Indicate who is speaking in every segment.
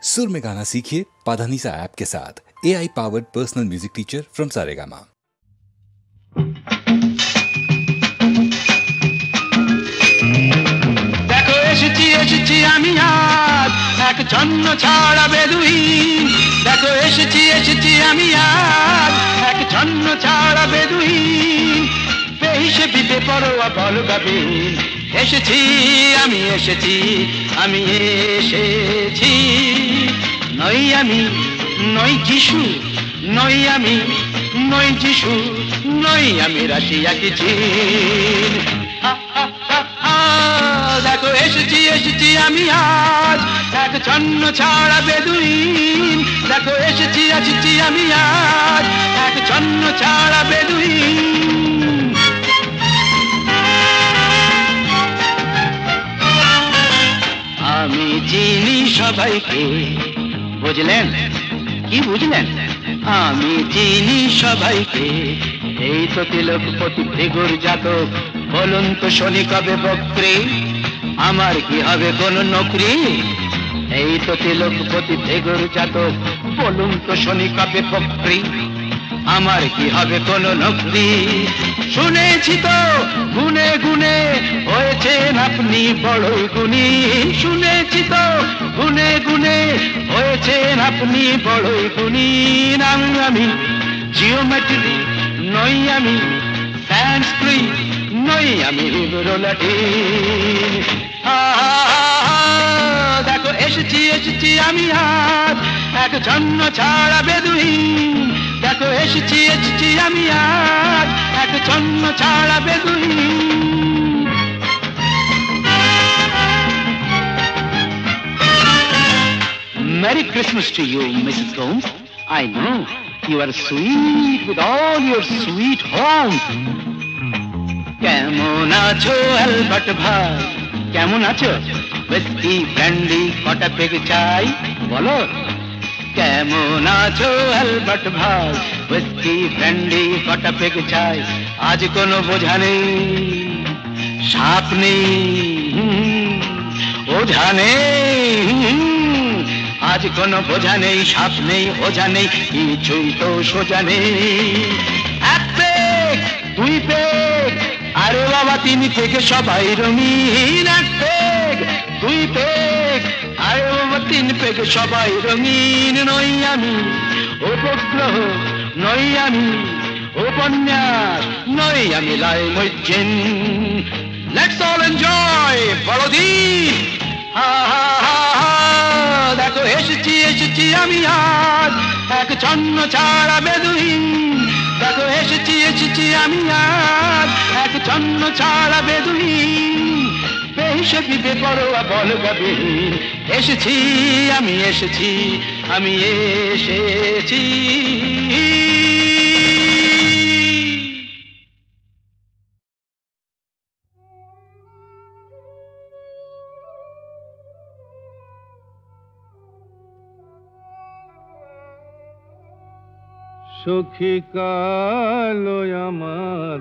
Speaker 1: सुर में गाना सीखिए पाधानीसा ऐप के साथ। AI powered personal music teacher from Saregama.
Speaker 2: দেখো এসেছি এসেছি আমি আজ এক ছন্ন ছাড়া বেদুইন। দেখো এসেছি এসেছি আমি আজ এক ছন্ন ছাড়া বেদুইন। বেহিসেবি বেপরোয়া বলগাবিন। এসেছি আমি এসেছি আমি এসেছি। নই আমি নই যিশু, নই আমি নই যিশু, নই আমি রাশিয়া কি চীন। দেখো এসেছি এসেছি আমি আজ এক ছন্ন ছাড়া বেদুইন। দেখো এসেছি এসেছি আমি আজ এক ছন্ন ছাড়া বেদুইন। আমি চিনি সবাইকে, বুঝলেন কি বুঝলেন? আমি চিনি সবাইকে। এই তো তিলকপতি ভৃগুর জাতক, বলুন তো শনি কবে বক্রে, আমার কি হবে কোন নকরি? এই তো তিলকপতি ভৃগুর জাতক, বলুন তো শনি কবে বক্রে, আমার কি হবে কোন নকরি? শুনেছি তো গুনে গুনে হয়েছেন আপনি বড় গুণী। শুনেছি তো গুনে গুনে হয়েছেন আপনি বড় গুণী। আমি জিওমেট্রি নই, আমি সংস্কৃত নই, আমি লাটিন। দেখো এসেছি এসেছি আমি আজ এক ছন্ন ছাড়া বেদুইন। দেখো এসেছি এসেছি আমি আজ এক ছন্ন ছাড়া বেদুইন। Merry Christmas to you, Mrs. Gomes. I know you are sweet with all your sweet home. কেমন আছো অ্যালবার্ট ভাই, কেমন আছো? হুইস্কি ব্র্যান্ডি কটা পেগ চাই বলো। কেমন আছো অ্যালবার্ট ভাই, হুইস্কি ব্র্যান্ডি কটা পেগ চাই। আজ কোনো বোঝা নেই, সাপ নেই, ওঝা নেই। আজ কোনো বোঝা নেই, সাপ নেই, ওঝা নেই, কিছুই তো সোজা নেই। এক পেগ দুই পেগ আরে বাবা তিন পেগে সবাই রঙিন। এক পেগ দুই পেগ আরে বাবা তিন পেগে সবাই রঙিন। নই আমি উপগ্রহ, নই আমি উপন্যাস, নই আমি লাই মজ্জিন। লেটস অল এনজয় বড়দিন। দেখো এসেছি এসেছি আমি আজ এক ছন্ন ছাড়া বেদুইন। দেখো এসেছি এসেছি আমি আজ এক ছন্ন ছাড়া বেদুইন। বেহিসেবি বেপরোয়া বলগাবিন। এসেছি আমি এসেছি আমি এসেছি।
Speaker 3: সখী কালো আমার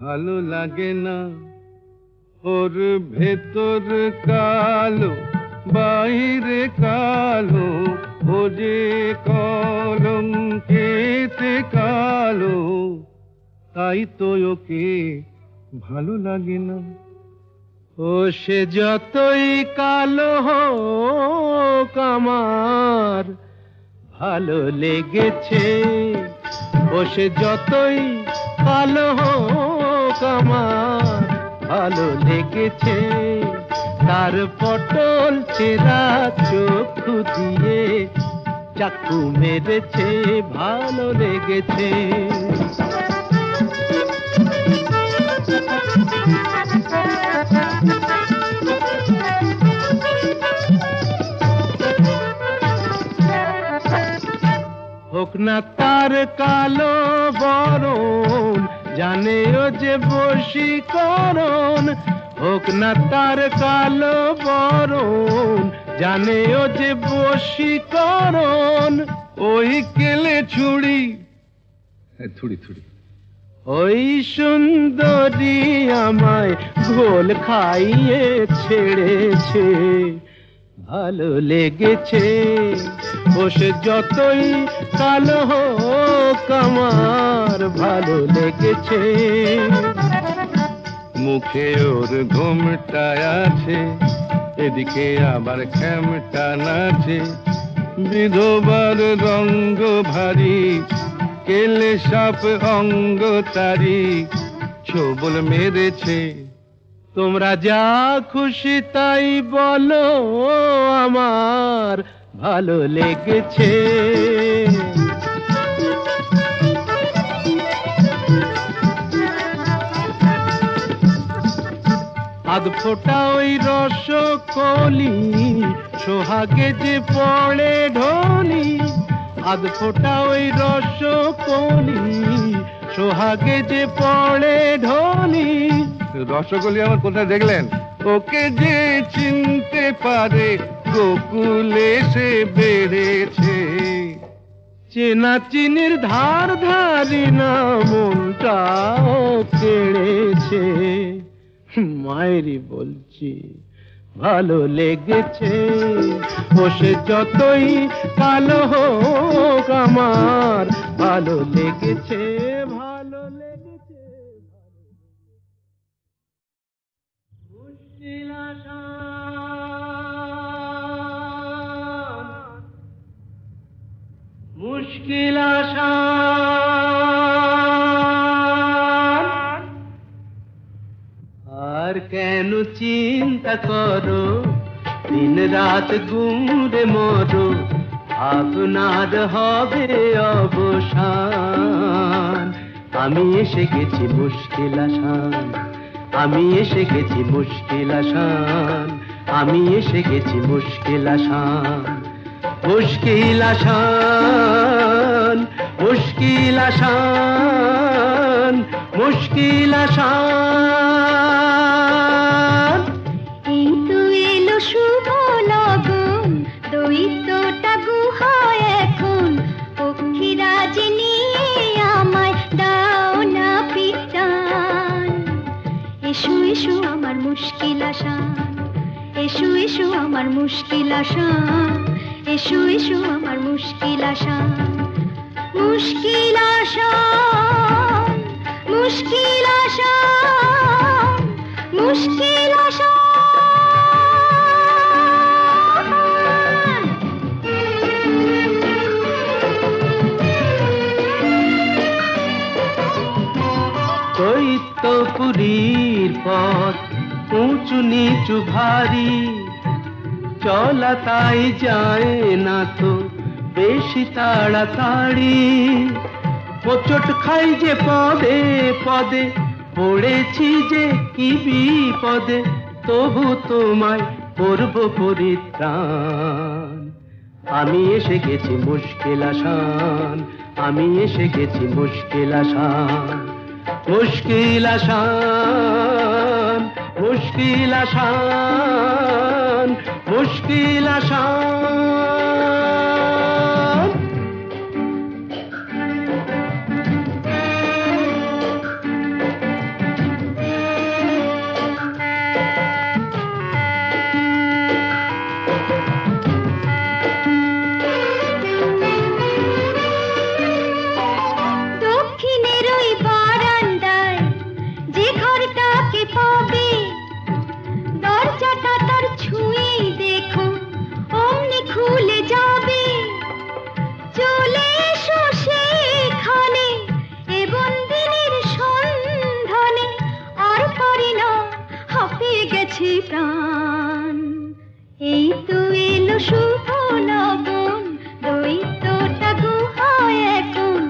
Speaker 3: ভালো লাগে না, ওর ভেতর কালো বাইরে কালো, ও যে কলঙ্কেতে কালো, তাই তো ওকে ভালো লাগে না। ও সে যতই কালো হোক আমার ভালো লেগেছে। ও সে যতই কালো হোক আমার ভালো লেগেছে। তার পটল ছেঁড়া চক্ষু দিয়ে চাকু মেরেছে, ভালো লেগেছে। হোক না তার কালো বরণ, জানে ও যে বশীকরণ। হোক না তার কালো বরণ, জানে ও যে বশীকরণ। ওই কেলে ছুড়ি থুড়ি থুড়ি, ওই সুন্দরী আমায় ঘোল খাইয়ে ছেড়েছে, ভালো লেগেছে বসে যতই কালো হোক আমার ভালো লেগেছে মুখে ওর ঘুমটা আছে এদিকে আবার খ্যামটা নাচে বিধবার রঙ্গ ভারী কেলে সাপ অঙ্গ তারি ছোবল মেরেছে তোমরা যা খুশি তাই বলো আমার ভালো লেগেছে আধ ফোঁটা ওই রসকলি সোহাগে যে পড়ে ঢোলি আধ ফোঁটা ওই রসকলি সোহাগে যে পড়ে ঢোলি রসগোল্লা আমার কোথায় দেখলেন ওকে যে চিনতে পারে গোকুলে সে বেড়েছে চেনা চিনির ধার ধারি না মনটাও কেড়েছে মায়েরই বলছি ভালো লেগেছে বসে যতই কালো হোক আমার ভালো লেগেছে ভালো লেগেছে মুশকিল আসান মুশকিল আসান আর কেন চিন্তা করো দিন রাত ঘুরে মরো আপনার হবে অবসান আমি এসে গেছি মুশকিল আসান আমি এসে গেছি মুশকিল আসান আমি এসে গেছি মুশকিল আসান মুশকিল আসান মুশকিল আসান মুশকিল আসান
Speaker 4: এই তো এলো শুভ লগন দৈত্যটা গুহায় এখন পক্ষীরাজ নিয়ে আমায় দাও না পিটান এসো এসো আমার মুশকিল আসান এসো এসো আমার মুশকিল আসান এসো এসো আমার মুশকিল আসান মুশকিল আসান মুশকিল আসান মুশকিল আসান
Speaker 3: দৈত্যপুরীর পথ উঁচু নিচু ভারী চলা তাই যায় না তো বেশি তাড়াতাড়ি হোঁচট খাই যে পদে পদে পড়েছি যে কি বিপদে তবু তোমায় করব পরিত্রাণ আমি এসে গেছি মুশকিল আসান আমি এসে গেছি মুশকিল আসান মুশকিল আসান মুশকিল আসান মুশকিল আসান
Speaker 4: দক্ষিণের ওই বারান্দায় যে ঘরটাকে পাবে দরজাটা তার ছুঁয়েই দেখো অমনি খুলে যাবে চলে এসো সেখানে এ বন্দিনীর সন্ধানে আর পারি না হাঁপিয়ে গেছে প্রাণ এই তো এলো শুভ লগন দৈত্যটা গুহায় এখন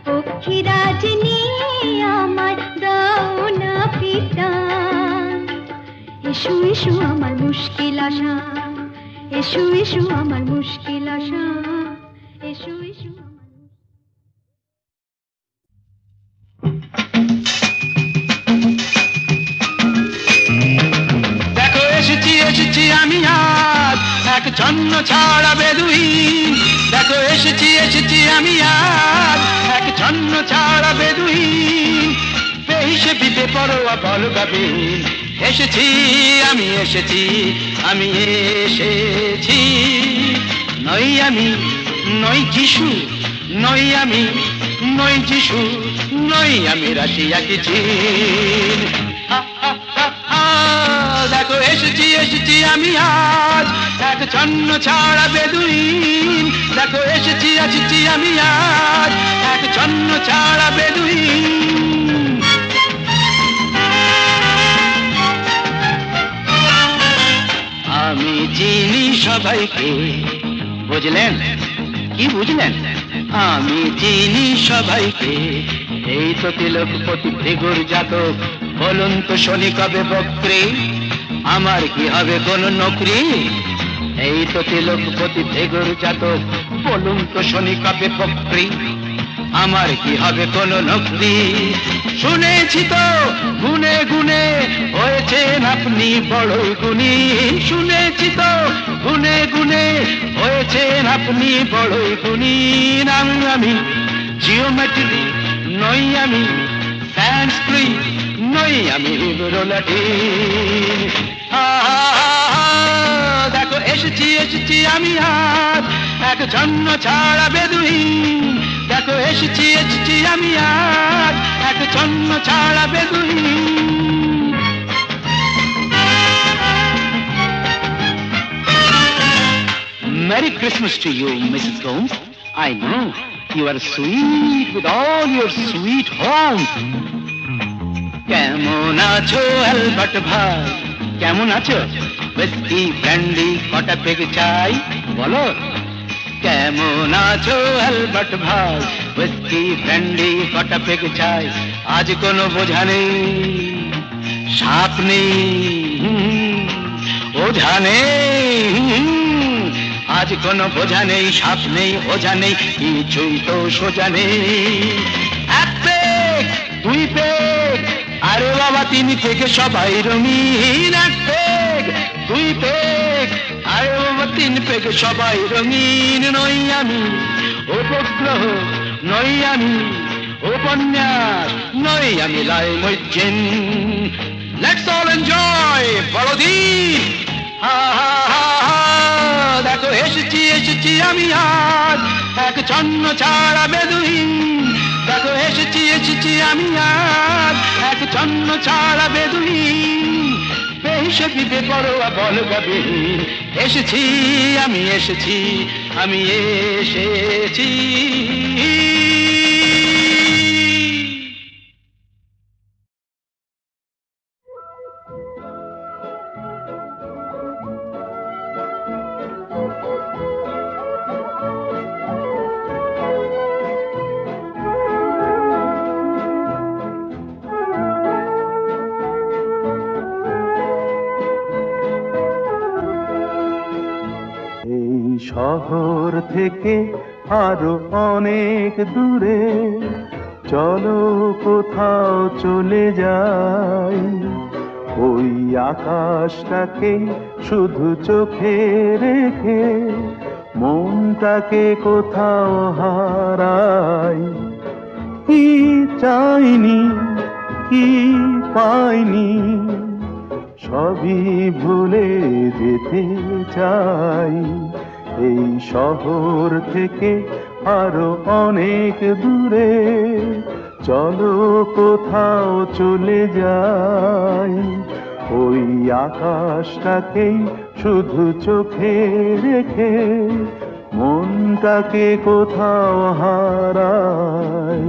Speaker 4: পক্ষীরাজ নিয়ে আমায় দাও না পিটান এসো এসো আমার মুশকিল আসান এসো এসো আমার মুশকিল আসান এসো এসো
Speaker 2: দেখো এসেছি এসেছি আমি আজ এক ছন্ন ছাড়া বেদুইন দেখো এসেছি এসেছি আমি আজ এক ছন্ন ছাড়া বেদুইন বেহিসে বিপে পরোয়া বল গাবিন এসেছি আমি এসেছি আমি এসেছি নই আমি নই যিশু নই আমি নই যিশু নই আমি রাশিয়া কি চীন দেখো এসেছি এসেছি আমি আজ এক ছন্ন ছাড়া বেদুইন দেখো এসেছি এসেছি আমি আজ এক ছন্ন ছাড়া বেদুইন আমি চিনি সবাইকে বুঝলেন কি বুঝলেন আমি চিনি সবাইকে এই তো তিলকপতি ভৃগুর জাতক বলুন তো শনি কবে বক্রে আমার কি হবে কোন নকরি এই তো তিলকপতি ভৃগুর জাতক বলুন তো শনি কবে বক্রে আমার কি হবে কোন নকরি শুনেছি তো গুনে গুনে হয়েছেন আপনি বড় গুণী শুনেছি তো গুনে গুনে হয়েছেন আপনি বড় গুণী নাম আমি জিওমেট্রি নই আমি সংস্কৃত নই আমি লাটিন দেখো এসেছি এসেছি আমি আজ এক ছন্ন ছাড়া বেদুইন দেখো এসেছি এসেছি আমি আজ এক ছন্ন ছাড়া বেদুইন Merry Christmas to you, Mrs. Gomes. I know you are sweet with all your sweet home. কেমন আছো অ্যালবার্ট ভাই কেমন আছো হুইস্কি ব্র্যান্ডি কটা পেগ চাই বলো কেমন আছো অ্যালবার্ট ভাই হুইস্কি ব্র্যান্ডি কটা পেগ চাই আজ কোনো বোঝা নেই সাপ নেই ওঝা নেই আজ কোনো বোঝা নেই সাপ নেই ওঝা নেই কিছুই তো সোজা নেই এক পেগ দুই পেগ আরে বাবা তিন থেকে সবাই রঙিন এক পেগ দুই পেগ আরে বাবা তিন পেগ সবাই রঙিন নই আমি উপগ্রহ নই আমি উপন্যাস নই আমি লাই মজ্জিন লেটস অল এনজয় বড়দিন দেখো এসেছি এসেছি আমি আজ এক ছন্ন ছাড়া বেদুইন দেখো এসেছি এসেছি আমি আজ এক ছন্ন ছাড়া বেদুইন বেহিসেবি বেপরোয়া বল গভীর এসেছি আমি এসেছি আমি এসেছি
Speaker 3: শহর থেকে আরো অনেক দূরে চলো কোথাও চলে যাই ওই আকাশটাকে শুধু চোখে রেখে মনটাকে কোথাও হারাই কি চাইনি কি পাইনি সবই ভুলে যেতে চাই এই শহর থেকে আরো অনেক দূরে চলো কোথাও চলে যাই ওই আকাশটাকেই শুধু চোখে রেখে মনটাকে কোথাও হারাই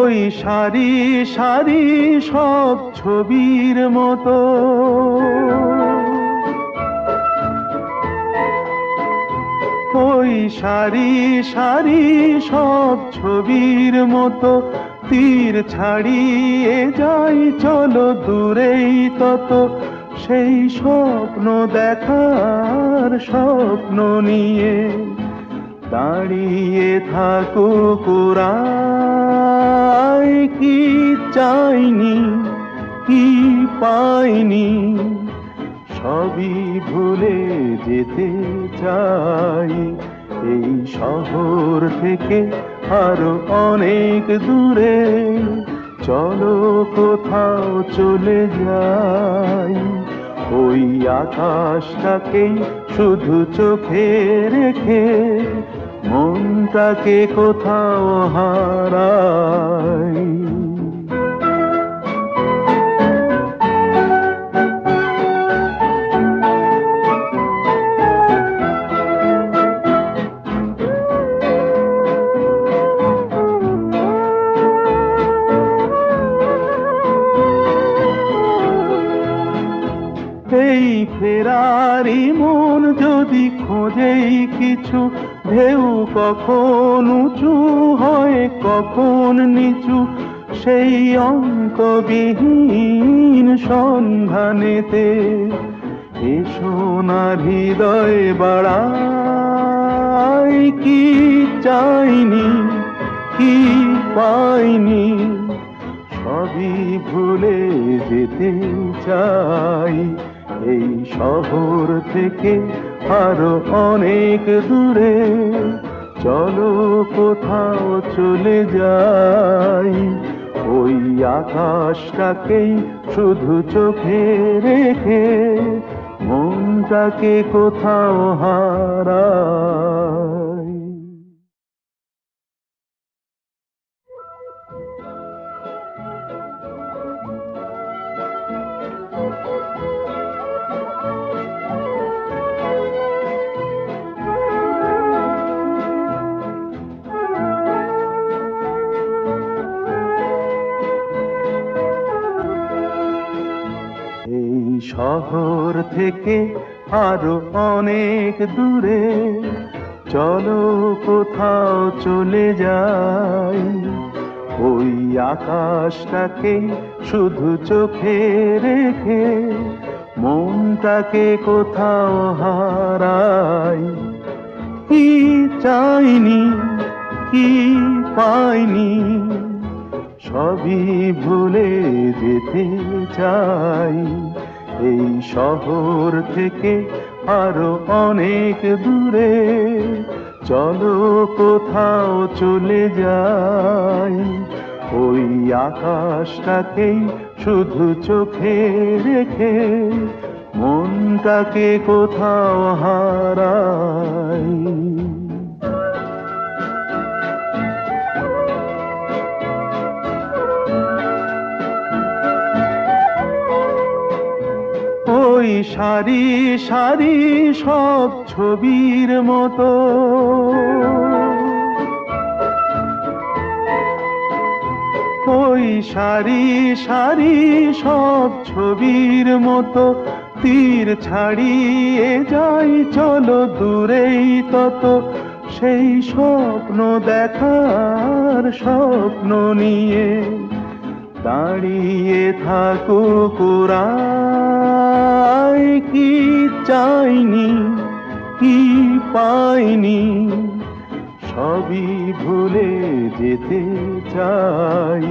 Speaker 3: ওই সারি সারি সব ছবির মতো ওই সারি সারি সব ছবির মতো তীর ছাড়িয়ে যাই চলো দূরেই তত সেই স্বপ্ন দেখার স্বপ্ন নিয়ে দাঁড়িয়ে থাকুক রাই কি চাইনি কি পাইনি সবই ভুলে যেতে চাই এই শহর থেকে আরো অনেক দূরে। চলো কোথাও চলে যাই, ওই আকাশটাকেই শুধু চোখে রেখে মনটাকে কোথাও হারাই। এই ফেরারি মন যদি খোঁজেই কিছু, ঢেউ কখন উঁচু হয় কখন নিচু, সেই অঙ্কবিহীন সন্ধানেতে এ সোনার হৃদয় বাড়াই। কি চাইনি কি পাইনি সবই ভুলে যেতে চাই এই শহর থেকে আরো অনেক দূরে। চলো কোথাও চলে যাই, ওই আকাশটাকেই শুধু চোখে রেখে মনটাকে কোথাও হারাই। শহর থেকে আরো অনেক দূরে চলো কোথাও চলে যাই, ওই আকাশটাকে শুধু চোখে রেখে মনটাকে কোথাও হারাই। কি চাইনি কি পাইনি সবই ভুলে যেতে চাই এই শহর থেকে আরো অনেক দূরে। চলো কোথাও চলে যাই, ওই আকাশটাকেই শুধু চোখে রেখে মনটাকে কোথাও হারাই। ওই সারি সারি সব ছবির মতো ওই সারি সারি সব ছবির মতো তীর ছাড়িয়ে যাই চলো দূরেই তত সেই স্বপ্ন দেখার স্বপ্ন নিয়ে দাঁড়িয়ে থাকুক ওরা। কি চাইনি কি পাইনি সবই ভুলে যেতে চাই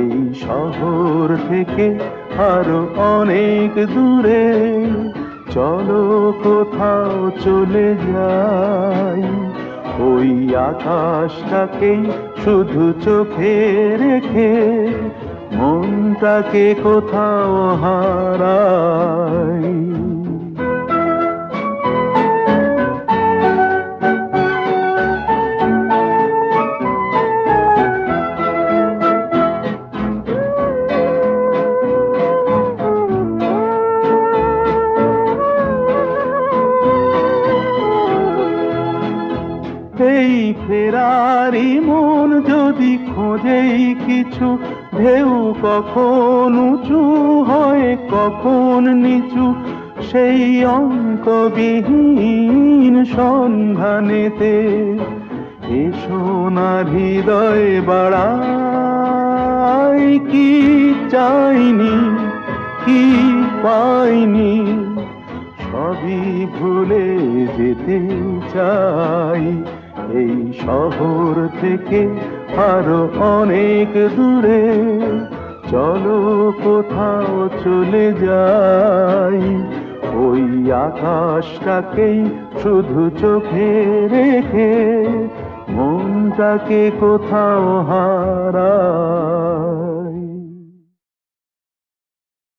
Speaker 3: এই শহর থেকে আরো অনেক দূরে। চলো কোথাও চলে যাই, ওই আকাশটাকেই শুধু চোখে রেখে মনটাকে কোথাও হারাই। এই ফেরারি মন যদি খোঁজেই কিছু, ঢেউ কখন উঁচু হয় কখন নিচু, সেই অঙ্কবিহীন সন্ধানেতে এ সোনার হৃদয় বাড়াই। কি চাইনি কি পাইনি সবই ভুলে যেতে চাই এই শহর থেকে আরো অনেক দূরে। চলো কোথাও চলে যাই, ওই আকাশটাকেই শুধু চোখে রেখে মনটাকে কোথাও হারা